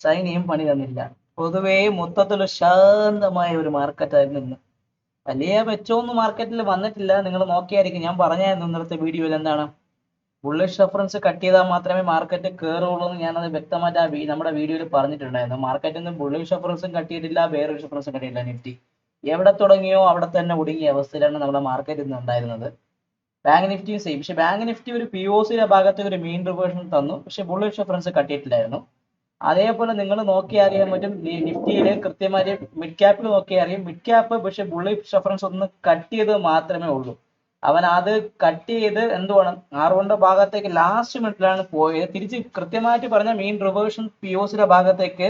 ചൈനയും പണി തന്നില്ല. പൊതുവേ മൊത്തത്തിൽ ശാന്തമായ ഒരു മാർക്കറ്റായിരുന്നു ഇന്ന്. വലിയ മെച്ചമൊന്നും മാർക്കറ്റിൽ വന്നിട്ടില്ല. നിങ്ങൾ നോക്കിയായിരിക്കും, ഞാൻ പറഞ്ഞായിരുന്നു ഇന്നലത്തെ വീഡിയോയിൽ എന്താണ്, ബുള്ളിഷ് റെഫറൻസ് കട്ട് ചെയ്താൽ മാത്രമേ മാർക്കറ്റ് കയറുള്ളൂ എന്ന് ഞാനത് വ്യക്തമായിട്ട് നമ്മുടെ വീഡിയോയിൽ പറഞ്ഞിട്ടുണ്ടായിരുന്നു. മാർക്കറ്റിൽ നിന്ന് ബുള്ളിഷ് റെഫറൻസും കട്ട് ചെയ്തിട്ടില്ല, ബെയറിഷ് റെഫറൻസും കട്ട് ചെയ്തില്ല. നിഫ്റ്റി എവിടെ തുടങ്ങിയോ അവിടെ തന്നെ ഒടുങ്ങിയ അവസ്ഥയിലാണ് നമ്മുടെ മാർക്കറ്റ് ഇന്ന് ഉണ്ടായിരുന്നത്. ബാങ്ക് നിഫ്റ്റിയും സെയിം. പക്ഷെ ബാങ്ക് നിഫ്റ്റി ഒരു പി ഒ സിയുടെ ഭാഗത്ത് ഒരു മീൻ റിവേഴ്സൺ തന്നു, പക്ഷെ ബുള്ളിഷ് റെഫറൻസ് കട്ട് ചെയ്തിട്ടില്ലായിരുന്നു. അതേപോലെ നിങ്ങൾ നോക്കി അറിയാൻ പറ്റും, നിഫ്റ്റിയിൽ കൃത്യമായി മിഡ് ക്യാപ്പിൽ നോക്കി അറിയാം, മിഡ് ക്യാപ്പ് പക്ഷെ ബുള്ളിഷ് റെഫറൻസ് ഒന്ന് കട്ട് ചെയ്ത് മാത്രമേ ഉള്ളൂ. അവൻ അത് കട്ട് ചെയ്ത് എന്തുവാണ് R1 ഭാഗത്തേക്ക് ലാസ്റ്റ് മിനിറ്റിലാണ് പോയത്. തിരിച്ച് കൃത്യമായിട്ട് പറഞ്ഞ മീൻ റിവേഴ്സൺ പി ഒ സിയുടെ ഭാഗത്തേക്ക്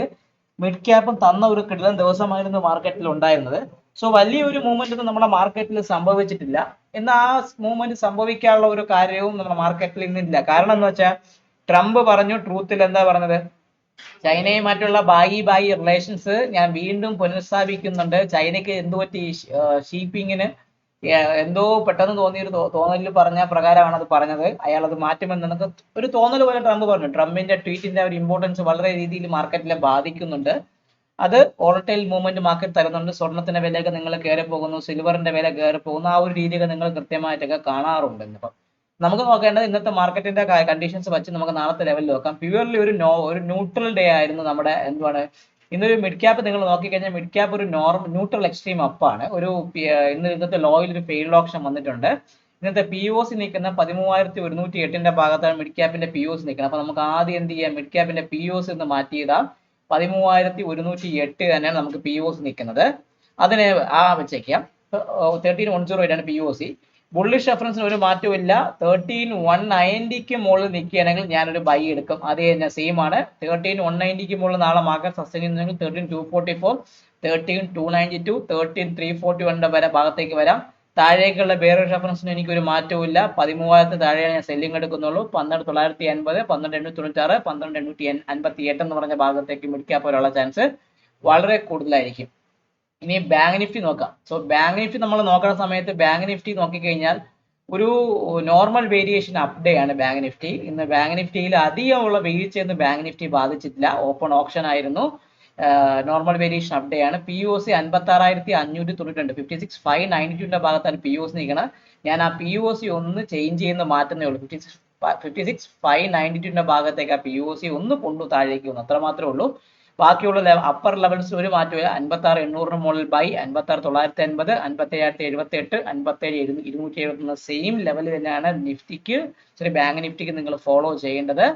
മിഡ് ക്യാപ്പും തന്ന ഒരു കിടിലൻ ദിവസമായിരുന്നു മാർക്കറ്റിൽ ഉണ്ടായിരുന്നത്. സോ വലിയൊരു മൂവ്മെന്റ് ഒന്നും നമ്മുടെ മാർക്കറ്റിൽ സംഭവിച്ചിട്ടില്ല. എന്നാൽ ആ മൂവ്മെന്റ് സംഭവിക്കാനുള്ള ഒരു കാര്യവും നമ്മുടെ മാർക്കറ്റിൽ ഇന്നില്ല. കാരണം എന്ന് വെച്ചാൽ ട്രംപ് പറഞ്ഞു, ട്രൂത്തിൽ എന്താ പറഞ്ഞത്, ചൈനയുമായിട്ടുള്ള ബായി റിലേഷൻസ് ഞാൻ വീണ്ടും പുനഃസ്ഥാപിക്കുന്നുണ്ട്. ചൈനയ്ക്ക് എന്തുപറ്റി, ഷീപ്പിങ്ങിന് എന്തോ പെട്ടെന്ന് തോന്നിയൊരു തോന്നലിൽ പറഞ്ഞ പ്രകാരമാണ് അത് പറഞ്ഞത്. അയാൾ അത് മാറ്റുമെന്ന് നമുക്ക് ഒരു തോന്നൽ പോലെ ട്രംപ് പറഞ്ഞു. ട്രംപിന്റെ ട്വീറ്റിന്റെ ഒരു ഇമ്പോർട്ടൻസ് വളരെ രീതിയിൽ മാർക്കറ്റിനെ ബാധിക്കുന്നുണ്ട്. അത് വോളറ്റൈൽ മൂവ്മെന്റ് മാർക്കറ്റ് തരുന്നുണ്ട്. സ്വർണത്തിന്റെ വിലയൊക്കെ നിങ്ങൾ കയറി പോകുന്നു, സിൽവറിന്റെ വില കയറി പോകുന്നു, ആ ഒരു രീതിയൊക്കെ നിങ്ങൾ കൃത്യമായിട്ടൊക്കെ കാണാറുണ്ട്. ഇപ്പം നമുക്ക് നോക്കേണ്ടത് ഇന്നത്തെ മാർക്കറ്റിന്റെ കണ്ടീഷൻസ് വെച്ച് നമുക്ക് നാളത്തെ ലെവലിൽ നോക്കാം. പ്യുവർലി ഒരു ന്യൂട്രൽ ഡേ ആയിരുന്നു നമ്മുടെ എന്താണ് ഇന്നൊരു മിഡ് ക്യാപ്പ്. നിങ്ങൾ നോക്കിക്കഴിഞ്ഞാൽ മിഡ് ക്യാപ്പ് ഒരു ന്യൂട്രൽ എക്സ്ട്രീം അപ്പാണ്. ഇന്നത്തെ ലോയിൽ ഒരു ഫെയിൽഡ് ഓപ്ഷൻ വന്നിട്ടുണ്ട്. ഇന്നത്തെ പി ഒ സി നിൽക്കുന്ന 13,108 ഭാഗത്താണ് മിഡ് ക്യാപ്പിന്റെ പി ഒ സി നിൽക്കുന്നത്. അപ്പൊ നമുക്ക് ആദ്യം എന്ത് ചെയ്യാം, മിഡ് ക്യാപ്പിന്റെ പി ഒ സി ഒന്ന് മാറ്റി ചെയ്താൽ 13,108 തന്നെയാണ് നമുക്ക് പി ഒ സി നിൽക്കുന്നത്. അതിനെ വെച്ചേക്കാം. 13,108 ആണ് പി ഒ സി. ബുള്ളിഷ് റെഫറൻസിന് ഒരു മാറ്റവും ഇല്ല. 13,190 മുകളിൽ നിൽക്കുകയാണെങ്കിൽ ഞാനൊരു ബൈ എടുക്കും. അത് തന്നെ സെയിം ആണ്. 13,190 മുകളിൽ നാളെ മാർക്കറ്റ് സസ്റ്റെയിൻ ചെയ്യുന്നെങ്കിൽ 13,244, 13,292, 13,341 വരെ ഭാഗത്തേക്ക് വരാം. താഴേക്കുള്ള ബെയറിഷ് റെഫറൻസിന് എനിക്കൊരു മാറ്റവും ഇല്ല. 13,000 താഴെയാണ് ഞാൻ സെല്ലിംഗ് എടുക്കുന്നുള്ളൂ. 12,980, 12,896, 12,858 എന്ന് പറഞ്ഞ ഭാഗത്തേക്ക് മിഡ് ക്യാപ്പ് വരാനുള്ള ചാൻസ് വളരെ കൂടുതലായിരിക്കും. ഇനി ബാങ്ക് നിഫ്റ്റി നോക്കാം. സോ ബാങ്ക് നിഫ്റ്റി നമ്മൾ നോക്കുന്ന സമയത്ത് ബാങ്ക് നിഫ്റ്റി നോക്കിക്കഴിഞ്ഞാൽ ഒരു നോർമൽ വേരിയേഷൻ അപ്ഡേ ആണ് ബാങ്ക് നിഫ്റ്റി. ഇന്ന് ബാങ്ക് നിഫ്റ്റിയിൽ അധികമുള്ള വീഴ്ചയൊന്നും ബാങ്ക് നിഫ്റ്റി ബാധിച്ചിട്ടില്ല. ഓപ്പൺ ഓപ്ഷൻ ആയിരുന്നു. നോർമൽ വേരിയേഷൻ അപ്ഡേ ആണ്. പി ഒ സി 56,592, 56,592 ഭാഗത്താണ് പി ഒ സി നിൽക്കുന്നത്. ഞാൻ ആ പി ഒ സി ഒന്ന് ചേഞ്ച് ചെയ്യുന്ന മാറ്റുന്നേ ഉള്ളൂ. 56,592 ഭാഗത്തേക്ക് ആ പി ഒ സി ഒന്ന് കൊണ്ടു താഴേക്ക് വന്നു, അത്ര മാത്രമേ ഉള്ളൂ. ബാക്കിയുള്ള അപ്പർ ലെവൽസിൽ ഒരു മാറ്റമില്ല. 56,800 മുകളിൽ ബൈ, 56,980, 57,778, 57,271 സെയിം ലെവൽ തന്നെയാണ് നിഫ്റ്റിക്ക്, ബാങ്ക് നിഫ്റ്റിക്ക് നിങ്ങൾ ഫോളോ ചെയ്യേണ്ടത്.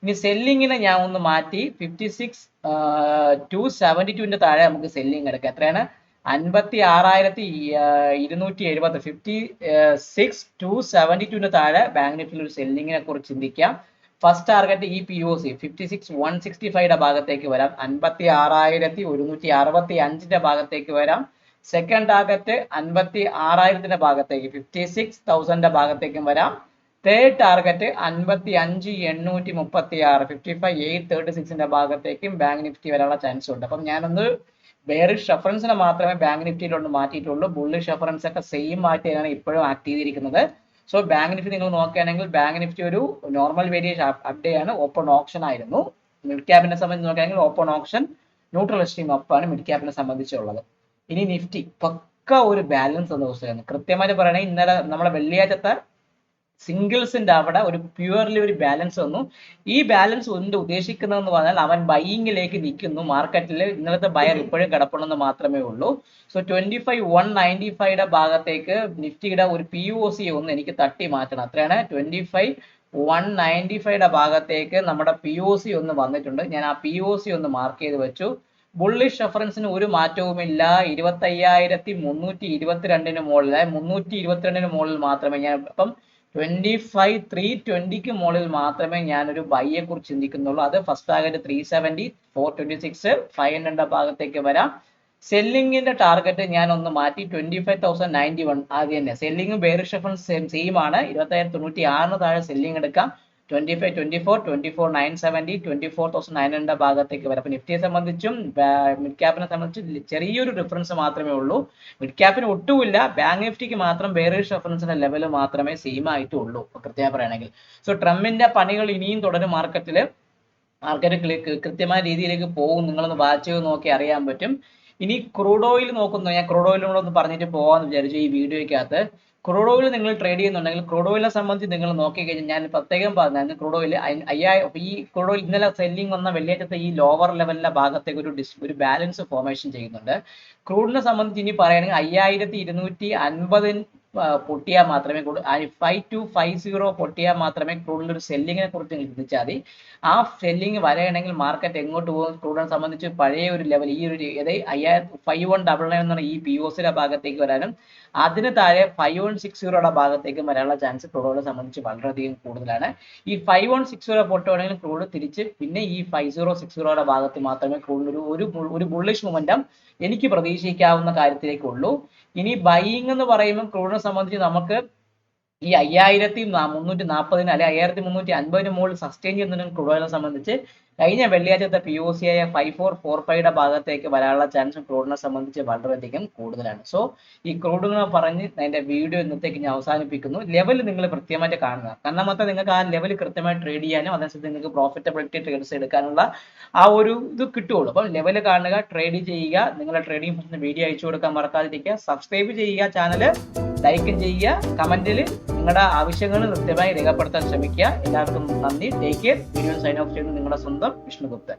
ഇനി സെല്ലിങ്ങിനെ ഞാൻ ഒന്ന് മാറ്റി 56,272 താഴെ നമുക്ക് സെല്ലിങ് എടുക്കാം. എത്രയാണ്? 56,270, 56,272 താഴെ ബാങ്ക് നിഫ്റ്റിയിൽ ഒരു സെല്ലിങ്ങിനെ കുറിച്ച് ചിന്തിക്കാം. ഫസ്റ്റ് ടാർഗറ്റ് ഈ പി ഒ സി 56,165 ഭാഗത്തേക്ക് വരാം. 56,165 ഭാഗത്തേക്ക് വരാം. സെക്കൻഡ് ടാർഗറ്റ് 56,000 ഭാഗത്തേക്ക് 56,000 ഭാഗത്തേക്കും വരാം. തേർഡ് ടാർഗറ്റ് 55,836, 55,836 ഭാഗത്തേക്കും ബാങ്ക് നിഫ്റ്റി വരാനുള്ള ചാൻസ് ഉണ്ട്. അപ്പം ഞാനൊന്ന് ബെയറിഷ് റെഫറൻസിനെ മാത്രമേ ബാങ്ക് നിഫ്റ്റിയിലൊന്ന് മാറ്റിയിട്ടുള്ളൂ. ബുള്ളിഷ് റെഫറൻസ് ഒക്കെ സെയിം ആയിട്ടാണ് ഇപ്പോഴും ആക്ട് ചെയ്തിരിക്കുന്നത്. സോ ബാങ്ക് നിഫ്റ്റി നിങ്ങൾ നോക്കുകയാണെങ്കിൽ ബാങ്ക് നിഫ്റ്റി ഒരു നോർമൽ വേരിയേഷൻ അപ്ഡേ ആണ്. ഓപ്പൺ ഓപ്ഷൻ ആയിരുന്നു. മിഡ് ക്യാപ്പിനെ സംബന്ധിച്ച് നോക്കുകയാണെങ്കിൽ ഓപ്പൺ ഓപ്ഷൻ ന്യൂട്രൽ എക്സ്ട്രീം അപ്പാണ് മിഡ് ക്യാപ്പിനെ സംബന്ധിച്ചുള്ളത്. ഇനി നിഫ്റ്റി പക്ക ഒരു ബാലൻസ് എന്ന ദിവസമാണ്. കൃത്യമായിട്ട് പറയണമെങ്കിൽ ഇന്നലെ നമ്മളെ വെള്ളിയാഴ്ചത്തെ സിംഗിൾസിന്റെ അവിടെ ഒരു പ്യുവർലി ഒരു ബാലൻസ് വന്നു. ഈ ബാലൻസ് കൊണ്ട് ഉദ്ദേശിക്കുന്നതെന്ന് പറഞ്ഞാൽ അവൻ ബൈയിങ്ങിലേക്ക് നിൽക്കുന്നു. മാർക്കറ്റിൽ ഇന്നലത്തെ ബയർ ഇപ്പോഴും കിടപ്പുണ്ടെന്ന് മാത്രമേ ഉള്ളൂ. സോ 25,195 ഭാഗത്തേക്ക് നിഫ്റ്റിയുടെ ഒരു പി ഒ സി ഒന്ന് എനിക്ക് തട്ടി മാറ്റണം. അത്രയാണ് 25,195 ഭാഗത്തേക്ക് നമ്മുടെ പി ഒ സി ഒന്ന് വന്നിട്ടുണ്ട്. ഞാൻ ആ പി ഒ സി ഒന്ന് മാർക്ക് ചെയ്ത് വെച്ചു. ബുള്ളിഷ് റെഫറൻസിന് ഒരു മാറ്റവുമില്ല. 25,322 മുകളിൽ, 322 മുകളിൽ മാത്രമേ ഞാൻ അപ്പം 25,320 മുകളിൽ മാത്രമേ ഞാനൊരു ബൈയെ കുറിച്ച് ചിന്തിക്കുന്നുള്ളൂ. അത് ഫസ്റ്റ് ടാർഗറ്റ് 370, 426, 500 ഭാഗത്തേക്ക് വരാം. സെല്ലിങ്ങിന്റെ ടാർഗറ്റ് ഞാൻ ഒന്ന് മാറ്റി 25,091. ആദ്യം തന്നെ സെല്ലിംഗ് ബെയറിഷ് റെഫറൻസ് സെയിം ആണ്. 25,096 താഴെ സെല്ലിംഗ് എടുക്കാം. 25,24, 24,970, 24,900 ഭാഗത്തേക്ക് വരാം. അപ്പൊ നിഫ്റ്റിയെ സംബന്ധിച്ചും മിഡ് ക്യാപ്പിനെ സംബന്ധിച്ചും ചെറിയൊരു ഡിഫറൻസ് മാത്രമേ ഉള്ളൂ. മിഡ് ക്യാപ്പിന് ഒട്ടുമില്ല. ബാങ്ക് നിഫ്റ്റിക്ക് മാത്രം ബെയറിഷ് റെഫറൻസിന്റെ ലെവൽ മാത്രമേ സെയിം ആയിട്ടുള്ളൂ കൃത്യമായി പറയുകയാണെങ്കിൽ. സോ ട്രംപിന്റെ പണികൾ ഇനിയും തുടരും മാർക്കറ്റിൽ. മാർക്കറ്റ് കൃത്യമായ രീതിയിലേക്ക് പോകും. നിങ്ങളൊന്ന് വാച്ച് ചെയ്ത് നോക്കി അറിയാൻ പറ്റും. ഇനി ക്രൂഡ് ഓയിൽ നോക്കുന്നു. ഞാൻ ക്രൂഡ് ഓയിലിനോട് ഒന്ന് പറഞ്ഞിട്ട് പോകാമെന്ന് വിചാരിച്ചു ഈ വീഡിയോയ്ക്കകത്ത്. ക്രൂഡ് ഓയിൽ നിങ്ങൾ ട്രേഡ് ചെയ്യുന്നുണ്ടെങ്കിൽ ക്രൂഡ് ഓയിലിനെ സംബന്ധിച്ച് നിങ്ങൾ നോക്കിക്കഴിഞ്ഞാൽ ഞാൻ പ്രത്യേകം പറഞ്ഞായിരുന്നു ക്രൂഡ് ഓയിൽ ഈ ക്രൂഡ് ഓയിൽ ഇന്നലെ സെല്ലിംഗ് വന്ന വെള്ളിയാഴ്ചത്തെ ഈ ലോവർ ലെവലിന്റെ ഭാഗത്തേക്ക് ഒരു ബാലൻസ് ഫോർമേഷൻ ചെയ്യുന്നുണ്ട്. ക്രൂഡിനെ സംബന്ധിച്ച് ഇനി പറയുകയാണെങ്കിൽ 5250 പൊട്ടിയാൽ മാത്രമേ 5250 പൊട്ടിയാൽ മാത്രമേ ക്രൂഡിൽ ഒരു സെല്ലിങ്ങിനെ കുറിച്ച് ചിന്തിച്ചാൽ മതി. ആ സെല്ലിങ് വരെയാണെങ്കിൽ മാർക്കറ്റ് എങ്ങോട്ട് പോകും? ക്രൂഡിനെ സംബന്ധിച്ച് പഴയ ഒരു ലെവൽ ഈ ഒരു 5199 എന്ന് പറഞ്ഞ ഈ POCയുടെ ഭാഗത്തേക്ക് വരാനും അതിന് താഴെ 5160യുടെ ഭാഗത്തേക്ക് വരാനുള്ള ചാൻസ് ക്രൂഡിനെ സംബന്ധിച്ച് വളരെയധികം കൂടുതലാണ്. ഈ 5160 പൊട്ടുവാണെങ്കിൽ ക്രൂഡ് തിരിച്ച് പിന്നെ ഈ 5060യുടെ ഭാഗത്ത് മാത്രമേ ക്രൂഡിന് ഒരു ബുള്ളിഷ് മൊമെന്റം എനിക്ക് പ്രതീക്ഷിക്കാവുന്ന കാര്യത്തിലേക്കുള്ളൂ. ഇനി ബൈയിങ് എന്ന് പറയുമ്പോൾ ക്രൂഡിനെ സംബന്ധിച്ച് നമുക്ക് ഈ 5340 അല്ലെ 5350 മുകളിൽ സസ്റ്റെയിൻ ചെയ്യുന്ന ക്രൂഡ് ഓയിലിനെ സംബന്ധിച്ച് കഴിഞ്ഞ വെള്ളിയാഴ്ചത്തെ POC ആയ 5445യുടെ ഭാഗത്തേക്ക് വരാനുള്ള ചാൻസ് ക്രൂഡിനെ സംബന്ധിച്ച് വളരെയധികം കൂടുതലാണ്. സോ ഈ ക്രൂഡിനെ പറഞ്ഞ് എന്റെ വീഡിയോ ഇന്നത്തേക്ക് ഞാൻ അവസാനിപ്പിക്കുന്നു. ലെവൽ നിങ്ങൾ കൃത്യമായിട്ട് കാണുക. കാരണം മാത്രമേ നിങ്ങൾക്ക് ആ ലെവൽ കൃത്യമായി ട്രേഡ് ചെയ്യാനും അതനുസരിച്ച് നിങ്ങൾക്ക് പ്രോഫിറ്റബിലിറ്റി ട്രേഡ്സ് എടുക്കാനുള്ള ആ ഒരു ഇത് കിട്ടുള്ളൂ. അപ്പം ലെവൽ കാണുക, ട്രേഡ് ചെയ്യുക. നിങ്ങളുടെ ട്രേഡിംഗ് വീഡിയോ അയച്ചു കൊടുക്കാൻ മറക്കാതിരിക്കുക. സബ്സ്ക്രൈബ് ചെയ്യുക, ചാനൽ ലൈക്ക് ചെയ്യുക, കമന്റിൽ നിങ്ങളുടെ ആവശ്യങ്ങൾ കൃത്യമായി രേഖപ്പെടുത്താൻ ശ്രമിക്കുക. എല്ലാവർക്കും നന്ദി. Take care. Video sign off ചെയ്യുന്നത് നിങ്ങളുടെ സ്വന്തം വിഷ്ണുഗുപ്തൻ.